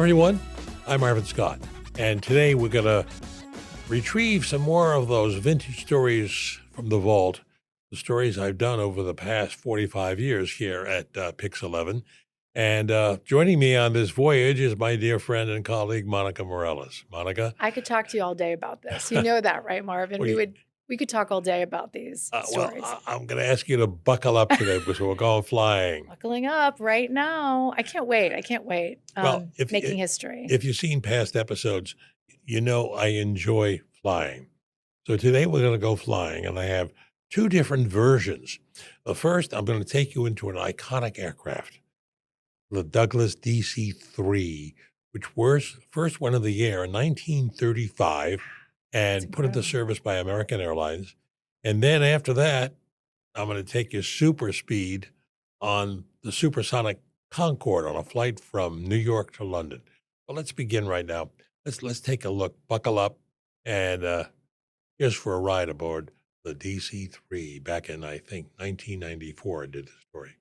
everyone. I'm Marvin Scott, and today we're going to retrieve some more of those vintage stories from the vault, the stories I've done over the past 45 years here at Pix 11. And joining me on this voyage is my dear friend and colleague, Monica Morales. Monica? I could talk to you all day about this. You know that, right, Marvin? We could talk all day about these stories. Well, I'm going to ask you to buckle up today because we're going flying. Buckling up right now. I can't wait. Making history. If you've seen past episodes, you know I enjoy flying. So today we're going to go flying, and I have two different versions. The first, I'm going to take you into an iconic aircraft, the Douglas DC-3, which was first went in the air in 1935 and put into service by American Airlines. And then after that, I'm going to take you super speed on the supersonic Concorde on a flight from New York to London. Well, let's begin right now. Let's take a look, buckle up, and here's for a ride aboard the DC-3 back in, I think, 1994. I did the story.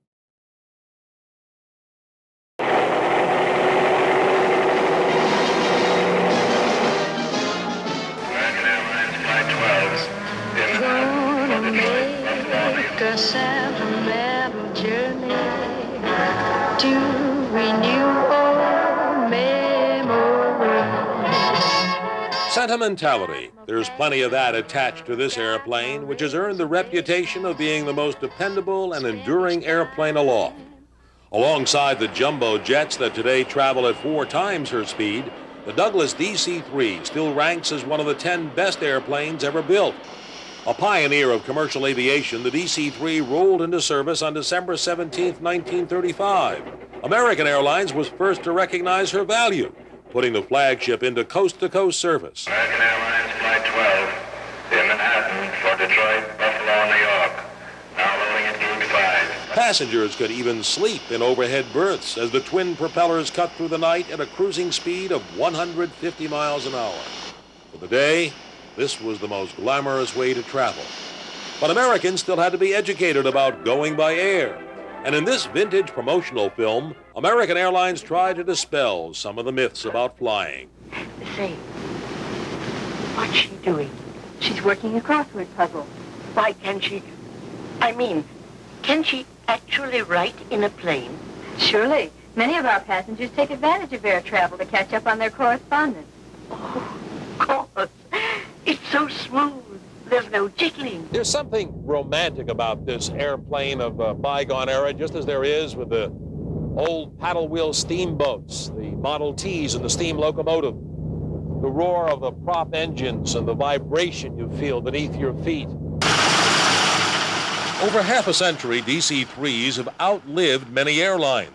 A sentimental journey to renew old memories. Sentimentality. There's plenty of that attached to this airplane, which has earned the reputation of being the most dependable and enduring airplane aloft. Alongside the jumbo jets that today travel at 4 times her speed, the Douglas DC-3 still ranks as one of the 10 best airplanes ever built. A pioneer of commercial aviation, the DC-3 rolled into service on December 17, 1935. American Airlines was first to recognize her value, putting the flagship into coast-to-coast service. American Airlines Flight 12 in Manhattan for Detroit, Buffalo, New York. Now rolling at gauge 5. Passengers could even sleep in overhead berths as the twin propellers cut through the night at a cruising speed of 150 miles an hour. For the day, this was the most glamorous way to travel. But Americans still had to be educated about going by air. And in this vintage promotional film, American Airlines tried to dispel some of the myths about flying. Say, what's she doing? She's working a crossword puzzle. Why can't she? Can she actually write in a plane? Surely. Many of our passengers take advantage of air travel to catch up on their correspondence. Oh, of course. It's so smooth. There's no jiggling. There's something romantic about this airplane of a bygone era, just as there is with the old paddle wheel steamboats, the Model Ts and the steam locomotive, the roar of the prop engines and the vibration you feel beneath your feet. Over half a century, DC-3s have outlived many airlines.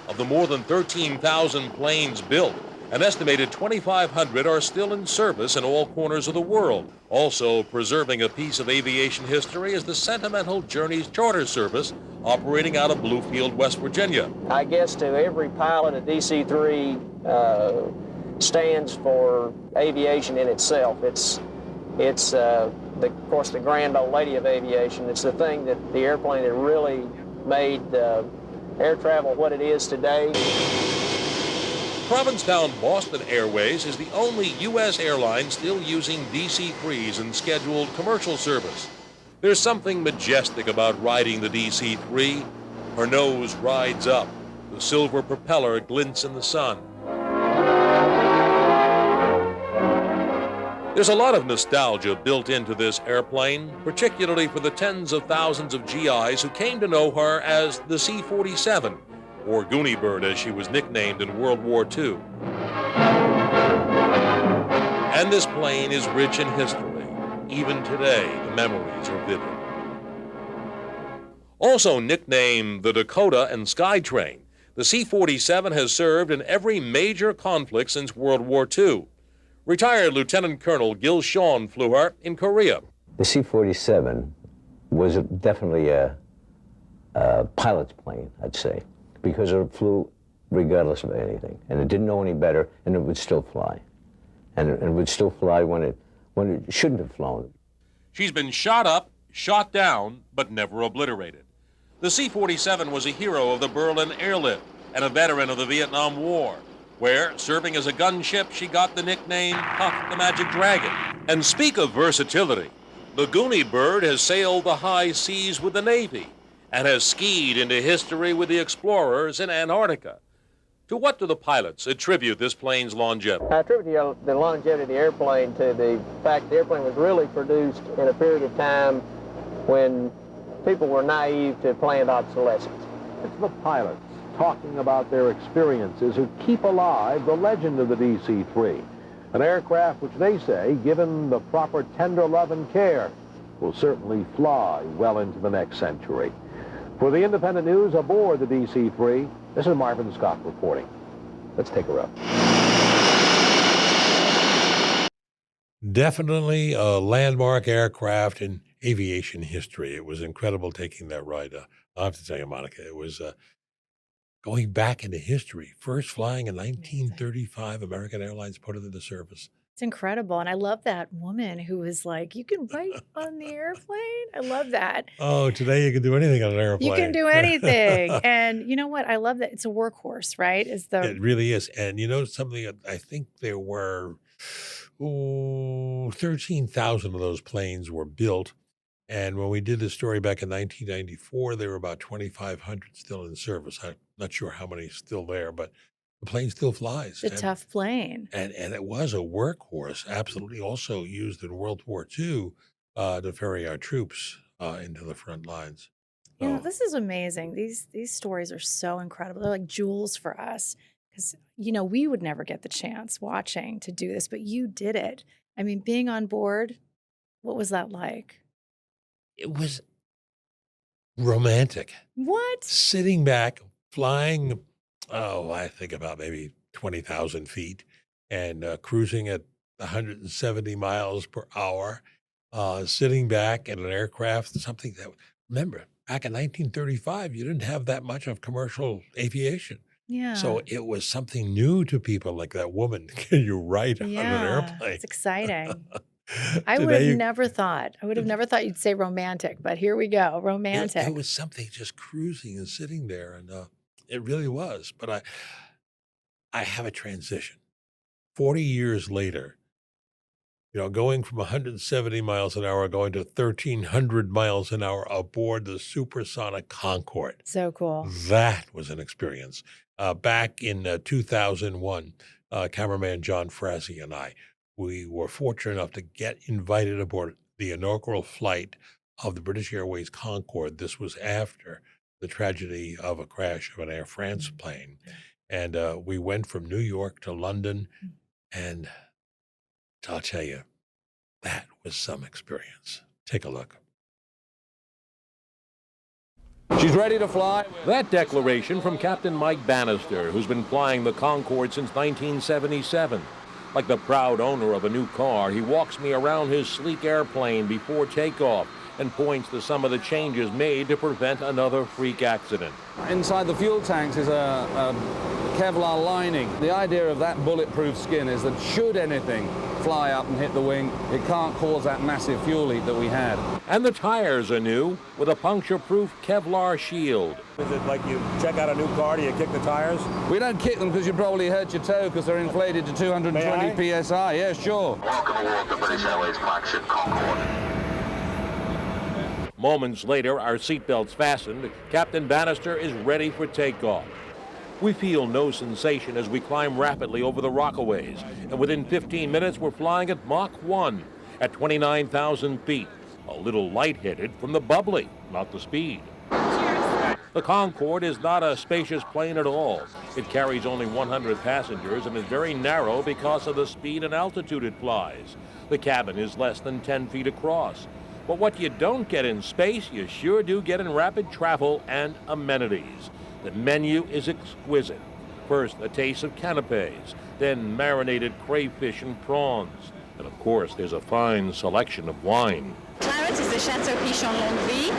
Of the more than 13,000 planes built, an estimated 2,500 are still in service in all corners of the world. Also preserving a piece of aviation history is the Sentimental Journeys Charter Service operating out of Bluefield, West Virginia. I guess to every pilot, a DC-3 stands for aviation in itself. It's of course, the grand old lady of aviation. It's the thing the airplane that really made air travel what it is today. Provincetown Boston Airways is the only U.S. airline still using DC-3s in scheduled commercial service. There's something majestic about riding the DC-3. Her nose rides up. The silver propeller glints in the sun. There's a lot of nostalgia built into this airplane, particularly for the tens of thousands of GIs who came to know her as the C-47, or Goonie Bird as she was nicknamed in World War II. And this plane is rich in history. Even today, the memories are vivid. Also nicknamed the Dakota and Skytrain, the C-47 has served in every major conflict since World War II. Retired Lieutenant Colonel Gil Shawn flew her in Korea. The C-47 was definitely a pilot's plane, I'd say, because it flew regardless of anything, and it didn't know any better, and it would still fly. And it would still fly when it shouldn't have flown. She's been shot up, shot down, but never obliterated. The C-47 was a hero of the Berlin airlift and a veteran of the Vietnam War. where, serving as a gunship, she got the nickname Puff the Magic Dragon. And speak of versatility, the Goonie Bird has sailed the high seas with the Navy and has skied into history with the explorers in Antarctica. To what do the pilots attribute this plane's longevity? I attribute the longevity of the airplane to the fact the airplane was really produced in a period of time when people were naive to planned obsolescence. It's the pilots talking about their experiences who keep alive the legend of the DC-3, an aircraft which they say, given the proper tender love and care, will certainly fly well into the next century. For the Independent News aboard the DC-3, this is Marvin Scott reporting. Let's take a look. Definitely a landmark aircraft in aviation history. It was incredible taking that ride. I have to tell you, Monica, it was going back into history. First flying in 1935, American Airlines put it into service. It's incredible. And I love that woman who was like, you can write on the airplane. I love that. Oh, today you can do anything on an airplane. You can do anything. And you know what? I love that. It's a workhorse, right? It really is. And you know something? I think there were 13,000 of those planes were built. And when we did this story back in 1994, there were about 2,500 still in service. I'm not sure how many still there, but the plane still flies. It's a tough plane. And it was a workhorse, absolutely also used in World War II to ferry our troops into the front lines. You know, this is amazing. These stories are so incredible. They're like jewels for us because, you know, we would never get the chance watching to do this, but you did it. I mean, being on board, what was that like? It was romantic. What? Sitting back, flying, I think about maybe 20,000 feet and cruising at 170 miles per hour, sitting back in an aircraft, something that, remember, back in 1935, you didn't have that much of commercial aviation. Yeah. So it was something new to people like that woman. Can you write on an airplane? It's exciting. I would have never thought. I would have never thought you'd say romantic, but here we go, romantic. It was something just cruising and sitting there, and it really was. But I have a transition. 40 years later, you know, going from 170 miles an hour, going to 1,300 miles an hour aboard the supersonic Concorde. So cool. That was an experience. Back in 2001, cameraman John Frazee and I, we were fortunate enough to get invited aboard the inaugural flight of the British Airways Concorde. This was after the tragedy of a crash of an Air France plane. And we went from New York to London. And I'll tell you, that was some experience. Take a look. She's ready to fly. That declaration from Captain Mike Bannister, who's been flying the Concorde since 1977. Like the proud owner of a new car, he walks me around his sleek airplane before takeoff and points to some of the changes made to prevent another freak accident. Inside the fuel tanks is a Kevlar lining. The idea of that bulletproof skin is that should anything fly up and hit the wing, it can't cause that massive fuel leak that we had. And the tires are new with a puncture-proof Kevlar shield. Is it like you check out a new car, do you kick the tires? We don't kick them because you probably hurt your toe because they're inflated to 220 psi. Yeah, sure. Welcome aboard the British Airways flagship Concorde. Moments later, our seatbelts fastened, Captain Bannister is ready for takeoff. We feel no sensation as we climb rapidly over the Rockaways, and within 15 minutes we're flying at Mach 1 at 29,000 feet, a little lightheaded from the bubbly, not the speed. The Concorde is not a spacious plane at all. It carries only 100 passengers and is very narrow because of the speed and altitude it flies. The cabin is less than 10 feet across. But what you don't get in space, you sure do get in rapid travel and amenities. The menu is exquisite. First, a taste of canapes, then marinated crayfish and prawns. And of course, there's a fine selection of wine. Claret is the Chateau Pichon Longueville,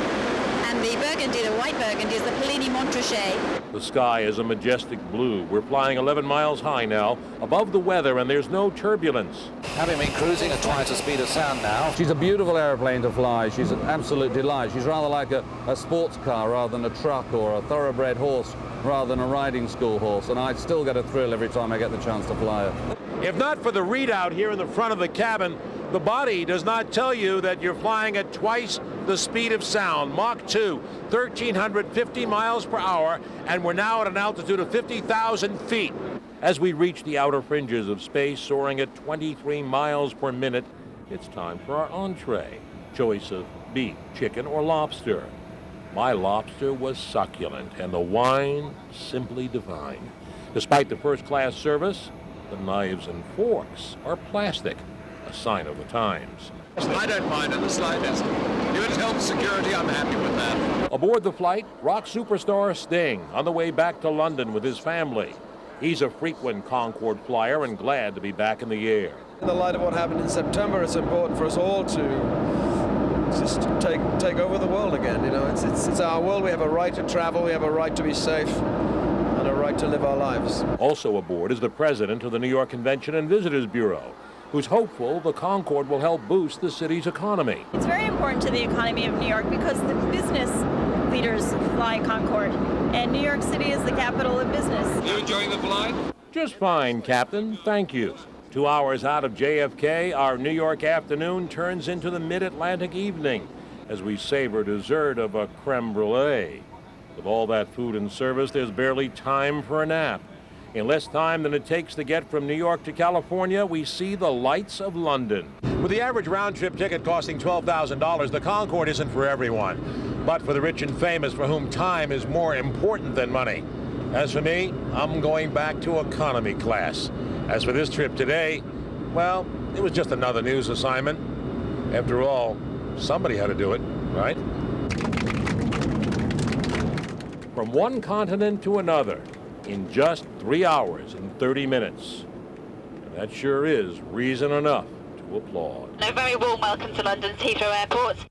and the Burgundy, the white Burgundy, is the Polini Montrachet. The sky is a majestic blue. We're flying 11 miles high now, above the weather, and there's no turbulence. Having been cruising at twice the speed of sound now. She's a beautiful airplane to fly. She's an absolute delight. She's rather like a sports car rather than a truck, or a thoroughbred horse rather than a riding school horse. And I still get a thrill every time I get the chance to fly her. If not for the readout here in the front of the cabin, the body does not tell you that you're flying at twice the speed of sound. Mach 2, 1,350 miles per hour, and we're now at an altitude of 50,000 feet. As we reach the outer fringes of space, soaring at 23 miles per minute, it's time for our entree. Choice of beef, chicken, or lobster. My lobster was succulent, and the wine simply divine. Despite the first-class service, the knives and forks are plastic, a sign of the times. I don't mind in the slightest. If it helps security, I'm happy with that. Aboard the flight, rock superstar Sting, on the way back to London with his family. He's a frequent Concorde flyer and glad to be back in the air. In the light of what happened in September, it's important for us all to just take over the world again. You know, it's our world. We have a right to travel. We have a right to be safe, and a right to live our lives. Also aboard is the president of the New York Convention and Visitors Bureau, who's hopeful the Concorde will help boost the city's economy. It's very important to the economy of New York because the business leaders fly Concorde, and New York City is the capital of business. You enjoying the flight? Just fine, Captain. Thank you. 2 hours out of JFK, our New York afternoon turns into the mid-Atlantic evening as we savor dessert of a creme brulee. With all that food and service, there's barely time for a nap. In less time than it takes to get from New York to California, we see the lights of London. With the average round-trip ticket costing $12,000, the Concorde isn't for everyone, but for the rich and famous for whom time is more important than money. As for me, I'm going back to economy class. As for this trip today, well, it was just another news assignment. After all, somebody had to do it, right? From one continent to another in just 3 hours and 30 minutes. And that sure is reason enough to applaud. A very warm welcome to London's Heathrow Airport.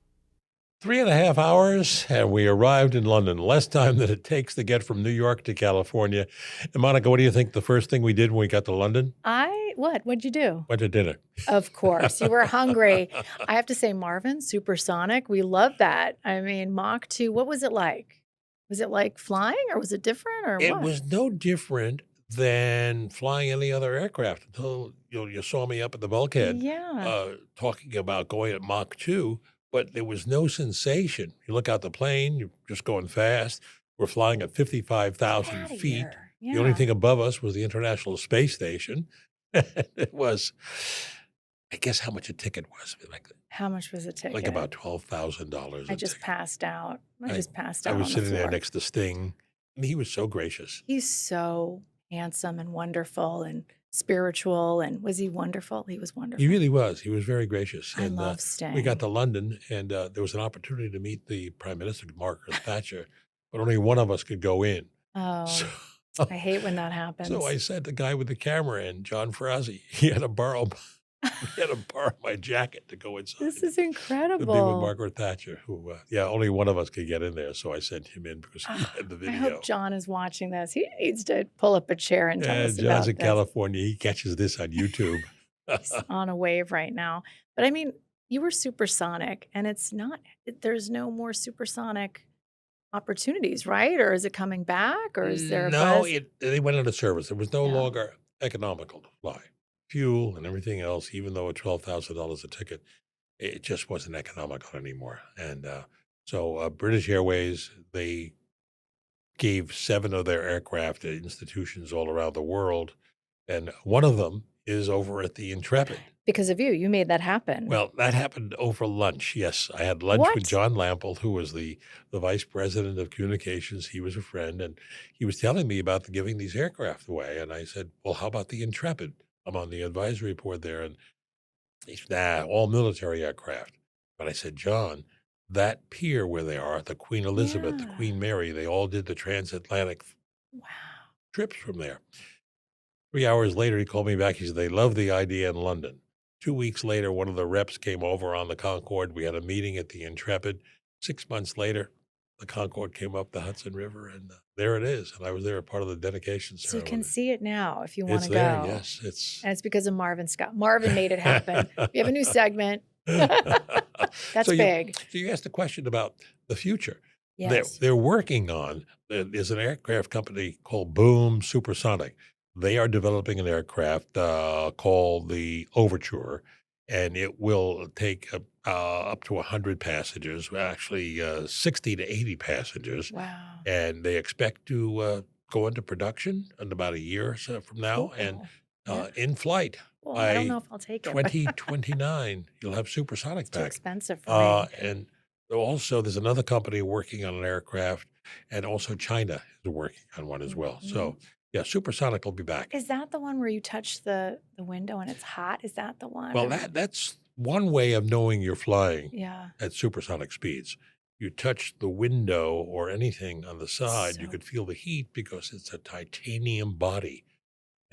3.5 hours, and we arrived in London. Less time than it takes to get from New York to California. And Monica, what do you think the first thing we did when we got to London? What'd you do? Went to dinner. Of course. You were hungry. I have to say, Marvin, supersonic, we love that. I mean, Mach 2, what was it like? Was it like flying, or was it different, or It what? was no different than flying any other aircraft until you saw me up at the bulkhead Yeah. talking about going at Mach 2, but there was no sensation. You look out the plane, you're just going fast. We're flying at 55,000 Outta feet. here. The only Yeah. thing above us was the International Space Station. It was, I guess, how much a ticket was. How much was a ticket? Like about $12,000. I just passed out. I just passed I out was on the sitting there floor. next to Sting, and he was so gracious. He's so handsome and wonderful and spiritual. And was he wonderful? He was wonderful. He really was. He was very gracious. I And love we Sting. got to London, and there was an opportunity to meet the Prime Minister, Margaret Thatcher, but only one of us could go in. Oh, So, I hate when that happens. so I sent the guy with the camera in, John Frazzi. He had to borrow my jacket to go inside. This is To be with incredible. Margaret Thatcher, who, only one of us could get in there. So I sent him in because he had the I video. hope John is watching this. He needs to pull up a chair and tell Yeah, us John's about in this. California. He catches this on YouTube. He's on a wave right now. But I mean, you were supersonic, and there's no more supersonic opportunities, right? Or is it coming back? Or is there a No, buzz? they went out of service. It was no Yeah. longer economical to fly. Fuel and everything else, even though at $12,000 a ticket, it just wasn't economical anymore. And so British Airways, they gave 7 of their aircraft to institutions all around the world. And one of them is over at the Intrepid. Because of you. You made that happen. Well, that happened over lunch. Yes, I had lunch What? with John Lample, who was the vice president of communications. He was a friend, and he was telling me about giving these aircraft away. And I said, well, how about the Intrepid? I'm on the advisory board there. And he said, nah, all military aircraft. But I said, John, that pier where they are, the Queen Elizabeth, the Yeah. Queen Mary, they all did the transatlantic Wow. trips from there. 3 hours later, he called me back. He said, they love the idea in London. 2 weeks later, one of the reps came over on the Concorde. We had a meeting at the Intrepid. 6 months later, the Concorde came up the Hudson River, and there it is. And I was there a part of the dedication So you ceremony. can see it now if you want It's to there, go. yes. It's And it's because of Marvin Scott. Marvin made it happen. We have a new segment. That's so big. you asked a question about the future. Yes. They're working on, there's an aircraft company called Boom Supersonic. They are developing an aircraft called the Overture, and it will take up to 100 passengers, well, actually 60 to 80 passengers. Wow. And they expect to go into production in about a year or so from now and Cool. Yeah. in flight. Well, I don't By know if I'll take it. but 2029, you'll have supersonic It's too back. expensive for me. And also, there's another company working on an aircraft, and also China is working on one as well. So, yeah, supersonic will be back. Is that the one where you touch the window and it's hot? Is that the one? Well, Or- that's one way of knowing you're flying Yeah. at supersonic speeds. You touch the window or anything on the side, you So- could feel the heat because it's a titanium body.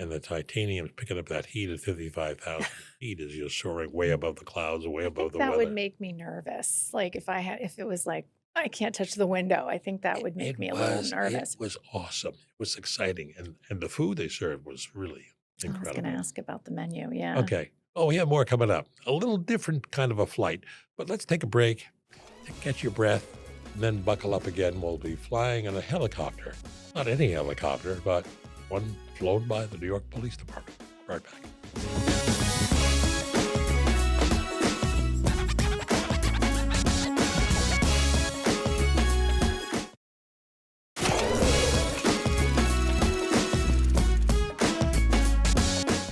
And the titanium's picking up that heat at 55,000 feet as you're soaring way above the clouds, way above the that weather. would make me nervous. Like if it was like, I can't touch the window, I think that would make me a little nervous. It was awesome. It was exciting. And the food they served was really I was incredible. going to ask about the menu. Yeah. Okay. Oh, we have more coming up. A little different kind of a flight. But let's take a break, catch your breath, and then buckle up again. We'll be flying in a helicopter. Not any helicopter, but one flown by the New York Police Department. Right back.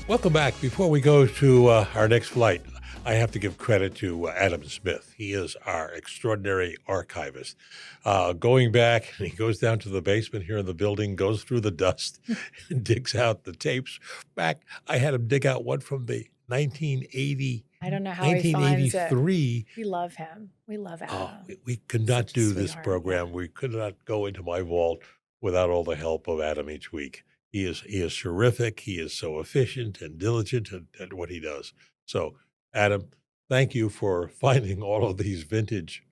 Welcome back. Before we go to our next flight, I have to give credit to Adam Smith. He is our extraordinary archivist. Going back, he goes down to the basement here in the building, goes through the dust, and digs out the tapes. Back, I had him dig out one from the 1980, I don't know how he finds it. 1983. We love him. We love Adam. Oh, we could not Such a do this sweetheart, program. We could not go into my vault without all the help of Adam each week. He is terrific. He is so efficient and diligent at what he does. So, Adam, thank you for finding all of these vintage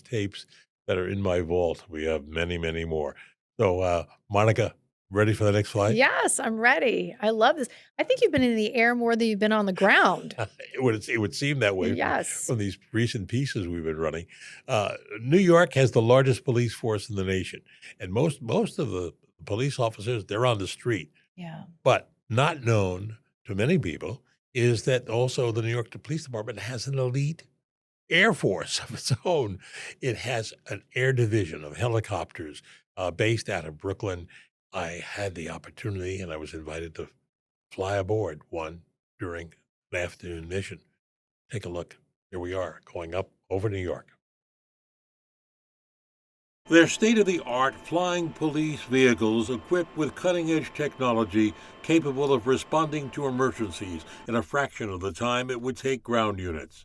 tapes that are in my vault. We have many, many more. So, Monica, ready for the next flight? Yes, I'm ready. I love this. I think you've been in the air more than you've been on the ground. It would seem that way Yes. from these recent pieces we've been running. New York has the largest police force in the nation, and most of the police officers, they're on the street. Yeah. But not known to many people is that also the New York Police Department has an elite air force of its own. It has an air division of helicopters based out of Brooklyn. I had the opportunity, and I was invited to fly aboard one during an afternoon mission. Take a look. Here we are, going up over New York. They're state-of-the-art flying police vehicles equipped with cutting-edge technology capable of responding to emergencies in a fraction of the time it would take ground units.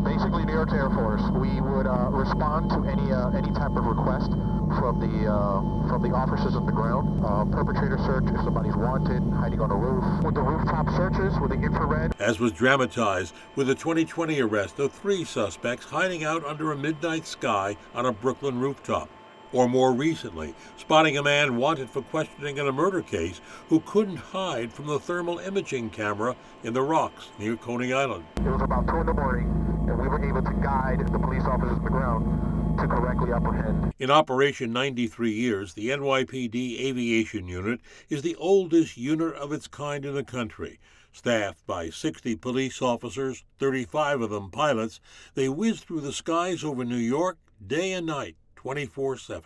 Basically, New York Air Force, we would respond to any type of request from the officers on the ground. Perpetrator search if somebody's wanted, hiding on a roof. With the rooftop searches, with the infrared. As was dramatized with the 2020 arrest of 3 suspects hiding out under a midnight sky on a Brooklyn rooftop. Or more recently, spotting a man wanted for questioning in a murder case who couldn't hide from the thermal imaging camera in the rocks near Coney Island. It was about 2 in the morning, and we were able to guide the police officers on the ground to correctly apprehend. In operation 93 years, the NYPD aviation unit is the oldest unit of its kind in the country. Staffed by 60 police officers, 35 of them pilots, they whiz through the skies over New York day and night, 24/7.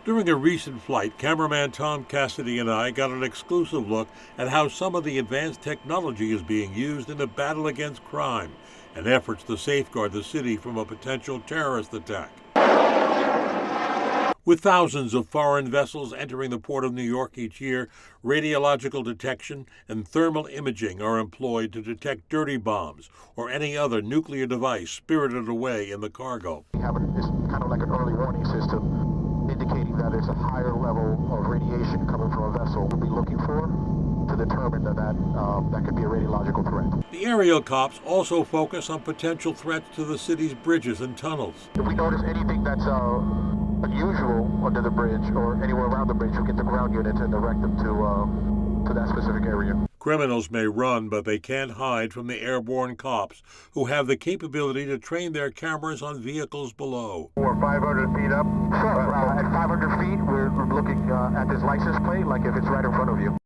During a recent flight, cameraman Tom Cassidy and I got an exclusive look at how some of the advanced technology is being used in the battle against crime and efforts to safeguard the city from a potential terrorist attack. With thousands of foreign vessels entering the port of New York each year, radiological detection and thermal imaging are employed to detect dirty bombs or any other nuclear device spirited away in the cargo. We have it's kind of like an early warning system indicating that there's a higher level of radiation coming from a vessel we'll be looking for to determine that could be a radiological threat. The aerial cops also focus on potential threats to the city's bridges and tunnels. If we notice anything that's unusual under the bridge or anywhere around the bridge, you'll get the ground unit and direct them to that specific area. Criminals may run, but they can't hide from the airborne cops who have the capability to train their cameras on vehicles below. We're 500 feet up. Sure. At 500 feet, we're looking at this license plate like if it's right in front of you.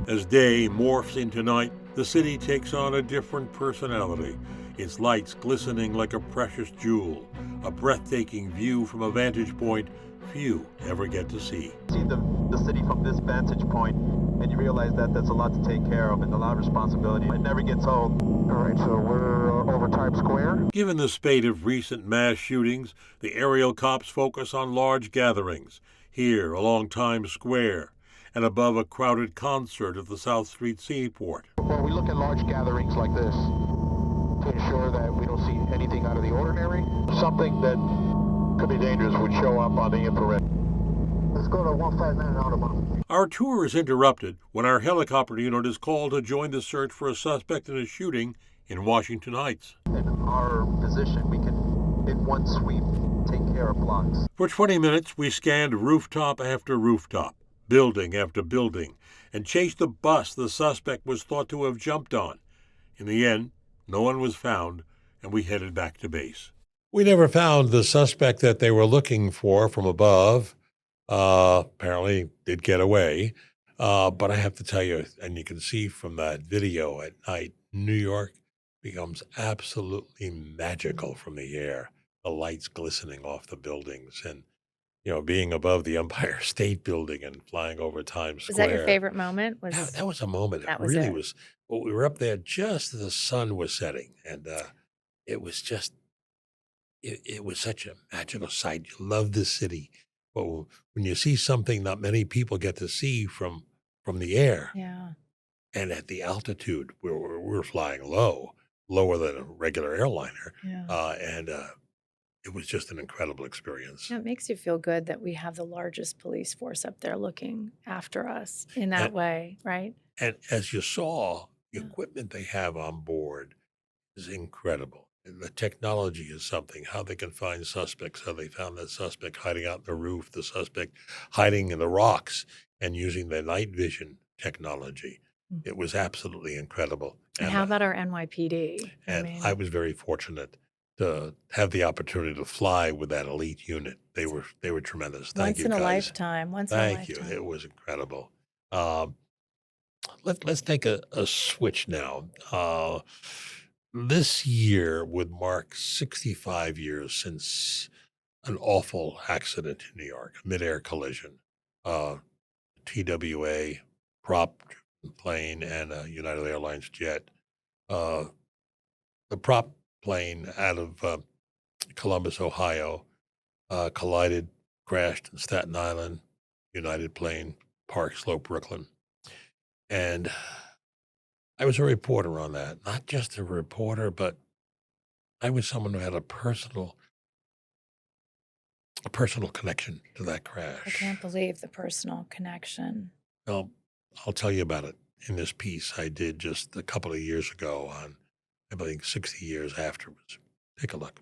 As day morphs into night, the city takes on a different personality. Its lights glistening like a precious jewel, a breathtaking view from a vantage point few ever get to see. See the city from this vantage point, and you realize that there's a lot to take care of and a lot of responsibility. It never gets old. All right, so we're over Times Square. Given the spate of recent mass shootings, the aerial cops focus on large gatherings, here along Times Square, and above a crowded concert at the South Street Seaport. Well, we look at large gatherings like this to ensure that we don't see anything out of the ordinary. Something that could be dangerous would show up on the infrared. Let's go to 159 Audubon. Our tour is interrupted when our helicopter unit is called to join the search for a suspect in a shooting in Washington Heights. In our position, we can, in one sweep, take care of blocks. For 20 minutes, we scanned rooftop after rooftop, building after building, and chased the bus the suspect was thought to have jumped on. In the end, no one was found, and we headed back to base. We never found the suspect that they were looking for from above. Apparently did get away. But I have to tell you, and you can see from that video at night, New York becomes absolutely magical from the air. The lights glistening off the buildings and, being above the Empire State Building and flying over Times Square. Was that your favorite moment? That was a moment. That It was really it. was. Well, we were up there just as the sun was setting, and it was just, it was such a magical sight. You love the city. But when you see something not many people get to see from the air, Yeah. and at the altitude, we're flying lower than a regular airliner, Yeah. and it was just an incredible experience. It makes you feel good that we have the largest police force up there looking after us in that And- way, right? And as you saw, the equipment they have on board is incredible. And the technology is something, how they can find suspects, how they found that suspect hiding out in the roof, the suspect hiding in the rocks and using their night vision technology. It was absolutely incredible. And how about our NYPD? And I was very fortunate to have the opportunity to fly with that elite unit. They were tremendous. Thank Once you, in a guys. lifetime. Once in a Thank you. lifetime. It was incredible. Let's take a switch now. This year would mark 65 years since an awful accident in New York, a midair collision. TWA, prop plane, and a United Airlines jet. The prop plane out of Columbus, Ohio, collided, crashed in Staten Island, United plane, Park Slope, Brooklyn. And I was a reporter on that. Not just a reporter, but I was someone who had a personal connection to that I crash. can't believe the personal connection. Well, I'll tell you about it in this piece I did just a couple of years ago on, I believe, 60 years afterwards. Take a look.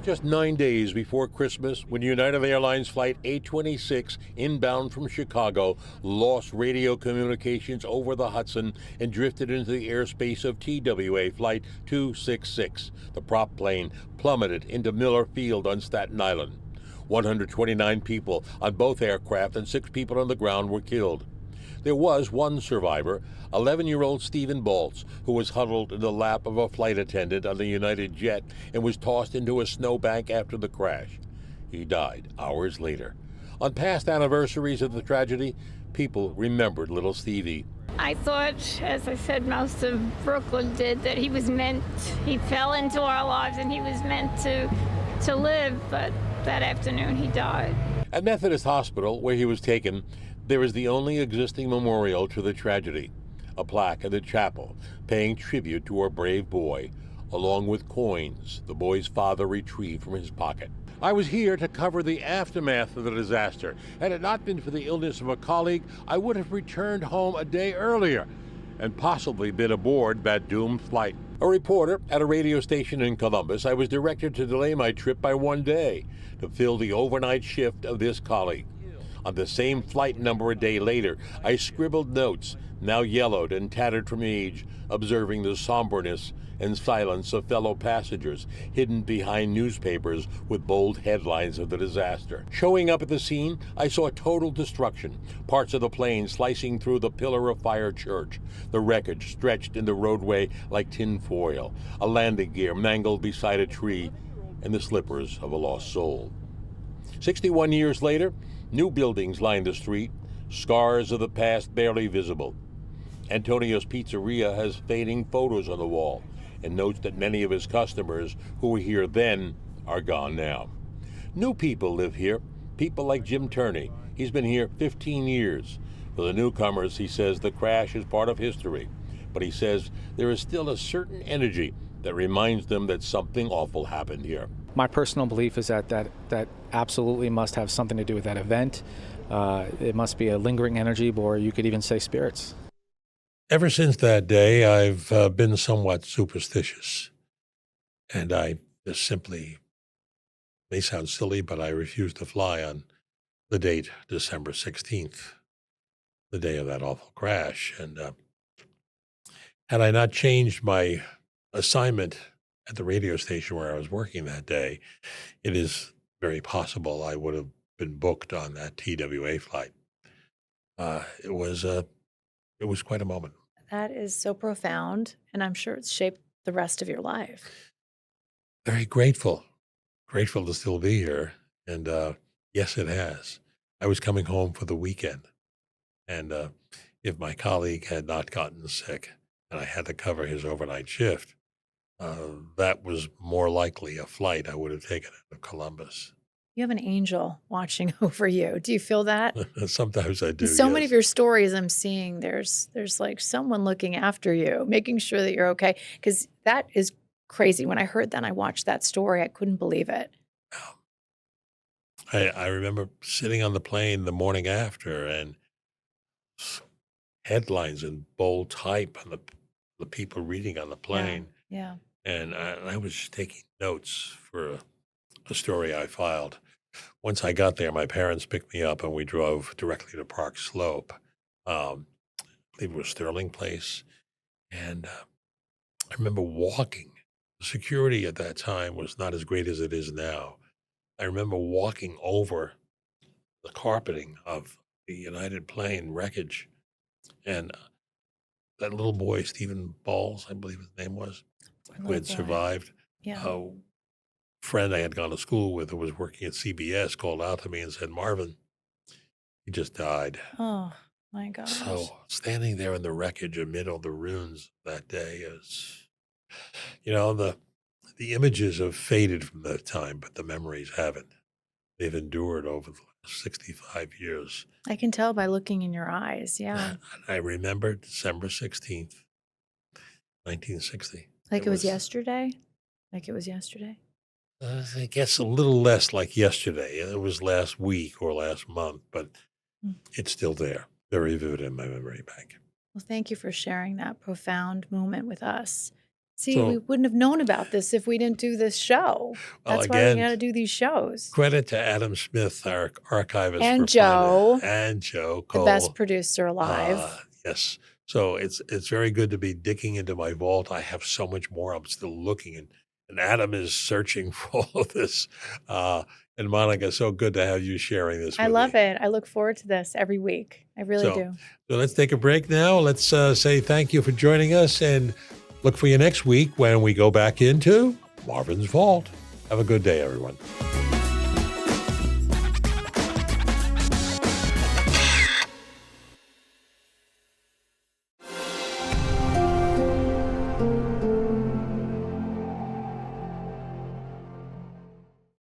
Just 9 days before Christmas, when United Airlines Flight 826, inbound from Chicago, lost radio communications over the Hudson and drifted into the airspace of TWA Flight 266. The prop plane plummeted into Miller Field on Staten Island. 129 people on both aircraft and 6 people on the ground were killed. There was one survivor, 11-year-old Stephen Baltz, who was huddled in the lap of a flight attendant on the United jet and was tossed into a snowbank after the crash. He died hours later. On past anniversaries of the tragedy, people remembered little Stevie. I thought, as I said, most of Brooklyn did, that he fell into our lives and he was meant to live, but that afternoon he died. At Methodist Hospital, where he was taken, there is the only existing memorial to the tragedy, a plaque in the chapel paying tribute to our brave boy, along with coins the boy's father retrieved from his pocket. I was here to cover the aftermath of the disaster. Had it not been for the illness of a colleague, I would have returned home a day earlier and possibly been aboard that doomed flight. A reporter at a radio station in Columbus, I was directed to delay my trip by 1 day to fill the overnight shift of this colleague. On the same flight number a day later, I scribbled notes, now yellowed and tattered from age, observing the somberness and silence of fellow passengers hidden behind newspapers with bold headlines of the disaster. Showing up at the scene, I saw total destruction, parts of the plane slicing through the Pillar of Fire church, the wreckage stretched in the roadway like tin foil, a landing gear mangled beside a tree, and the slippers of a lost soul. 61 years later, new buildings line the street, scars of the past barely visible. Antonio's Pizzeria has fading photos on the wall and notes that many of his customers who were here then are gone now. New people live here, people like Jim Turney. He's been here 15 years. For the newcomers, he says the crash is part of history, but he says there is still a certain energy that reminds them that something awful happened here. My personal belief is that absolutely must have something to do with that event. It must be a lingering energy, or you could even say spirits. Ever since that day, I've been somewhat superstitious. And I just simply, may sound silly, but I refuse to fly on the date December 16th, the day of that awful crash. And had I not changed my assignment at the radio station where I was working that day, it is very possible I would have been booked on that TWA flight. It was quite a moment. That is so profound, and I'm sure it's shaped the rest of your life. Very grateful to still be here. And yes, it has. I was coming home for the weekend. And if my colleague had not gotten sick and I had to cover his overnight shift, that was more likely a flight I would have taken out of Columbus. You have an angel watching over you. Do you feel that? Sometimes I do. So many yes. of your stories I'm seeing, there's like someone looking after you, making sure that you're okay. Because that is crazy. When I heard that and I watched that story, I couldn't believe it. I remember sitting on the plane the morning after and headlines in bold type and the people reading on the plane. Yeah. And I was just taking notes for a story I filed. Once I got there, my parents picked me up and we drove directly to Park Slope. I believe it was Sterling Place. And I remember walking. The security at that time was not as great as it is now. I remember walking over the carpeting of the United plane wreckage. And that little boy, Stephen Balls, I believe his name was, who had survived. Yeah. A friend I had gone to school with who was working at CBS called out to me and said, "Marvin, he just died." Oh, my gosh. So standing there in the wreckage amid all the ruins that day is, the images have faded from that time, but the memories haven't. They've endured over the last 65 years. I can tell by looking in your eyes. Yeah. And I remember December 16th, 1960. Like it was yesterday? Like it was yesterday? I guess a little less like yesterday. It was last week or last month, but it's still there. Very vivid in my memory bank. Well, thank you for sharing that profound moment with us. See, So- we wouldn't have known about this if we didn't do this show. Well, That's why again, we got to do these shows. Credit to Adam Smith, our archivist. And for Joe. finding- And Joe The Cole. best producer alive. Yes. So it's very good to be digging into my vault. I have so much more. I'm still looking, and Adam is searching for all of this. And Monica, so good to have you sharing this I with love me. it. I look forward to this every week. I really do. So let's take a break now. Let's say thank you for joining us and look for you next week when we go back into Marvin's Vault. Have a good day, everyone.